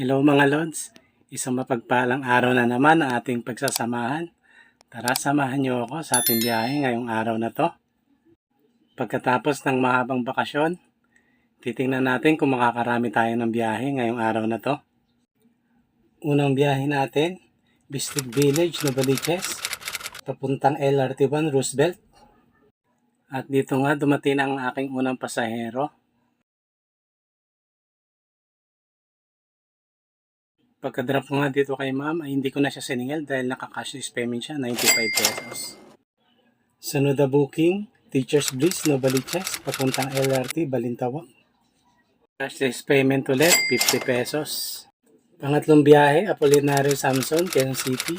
Hello mga Lods, isang mapagpalang araw na naman ang ating pagsasamahan. Tara, samahan niyo ako sa ating biyahe ngayong araw na to. Pagkatapos ng mahabang bakasyon, titingnan natin kung makakarami tayo ng biyahe ngayong araw na to. Unang biyahe natin, Bistig Village, Novaliches, papuntang LRT1 Roosevelt. At dito nga dumating ang aking unang pasahero. Pagka-drop ko nga dito kay ma'am ay hindi ko na siya siningil dahil naka-cashless payment siya, 95 pesos. Sunod na booking, Teachers Bliss, Novaliches, papuntang LRT, Balintawak. Cashless payment ulit, 50 pesos. Pangatlong biyahe, Apolinario Samson, Quezon City.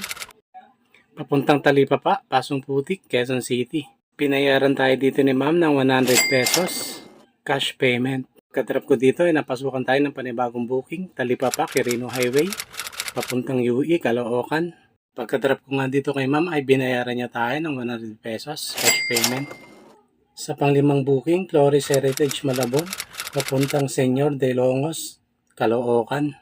Papuntang Talipapa, Pasong Putik, Quezon City. Pinayaran tayo dito ni ma'am ng 100 pesos. Cash payment. Pagka-drop ko dito ay napasukan tayo ng panibagong booking, Talipapa, Quirino Highway, papuntang UE, Caloocan. Pagka-drop ko nga dito kay ma'am ay binayaran niya tayo ng 100 pesos, cash payment. Sa panglimang booking, Flores Heritage Malabon, papuntang Senyor de Longos, Caloocan.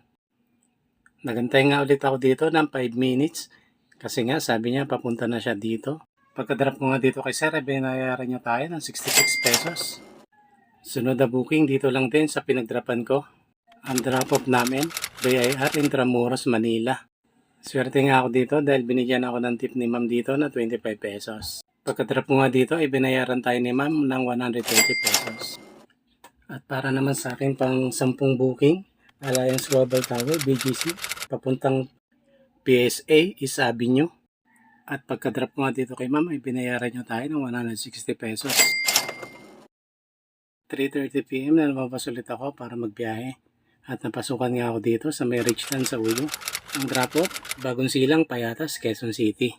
Nagantay nga ulit ako dito ng 5 minutes kasi nga sabi niya papunta na siya dito. Pagka-drop ko nga dito kay sir ay binayaran niya tayo ng 66 pesos. Sunod na booking dito lang din sa pinagdrapan ko. Ang drop-off namin, BIR Intramuros, Manila. Swerte nga ako dito dahil binigyan ako ng tip ni ma'am dito na 25 pesos. Pagka-drop ko nga dito ay binayaran tayo ni ma'am ng 120 pesos. At para naman sa akin pang 10 booking, Alliance Global Tower, BGC, papuntang PSA, East Avenue. At pagka-drop ko nga dito kay ma'am ay binayaran niya tayo ng 160 pesos. 3:30 PM na lumabas ulit ako para magbiyahe at napasukan nga ako dito sa may Richland sa Ulo. Ang drop-off, Bagong Silang, Payatas, Quezon City.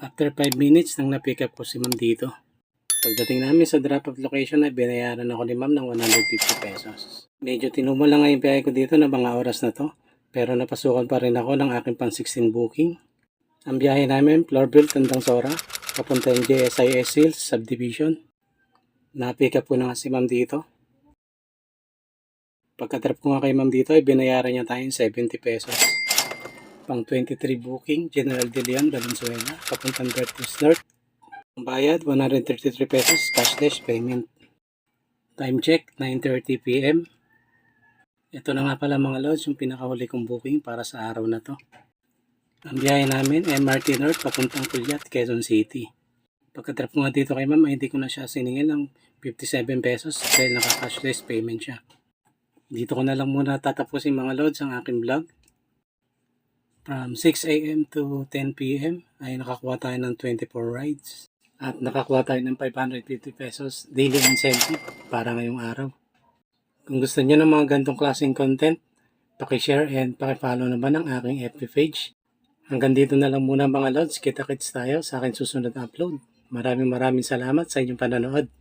After 5 minutes nang na-pick up ko si ma'am dito. Pagdating namin sa drop-off location ay binayaran ako ni ma'am ng 150 pesos. Medyo tinumo lang nga yung biyahe ko dito na mga oras na to, pero napasukan pa rin ako ng aking pang 16 booking. Ang biyahe namin, Floorville, Tandang Sora, papunta yung JSIS Hills Subdivision. Na-pick up ko na nga si ma'am dito. Pagka-drop ko nga kay ma'am dito ay binayaran niya tayong 70 pesos. Pang 23 booking, General De Leon, Valenzuela, papuntang Bertus North. Ang bayad, 133 pesos, cashless payment. Time check, 9:30 PM. Ito na nga pala mga lods, yung pinakahuli kong booking para sa araw na to. Ang biyahe namin, MRT North, papuntang Pulyat, Quezon City. Pagka-drop ko nga dito kay ma'am, hindi ko na siya siningil ng 57 pesos dahil naka-cashless payment siya. Dito ko na lang muna tatapusin mga lods ang aking vlog. From 6 AM to 10 PM ay nakakuha tayo ng 24 rides. At nakakuha tayo ng 550 pesos daily incentive para ngayong araw. Kung gusto niyo ng mga gantong klaseng content, paki-share and paki-follow naman ang aking FB page. Hanggang dito na lang muna mga lods, kita-kits tayo sa aking susunod upload. Maraming salamat sa inyong panonood.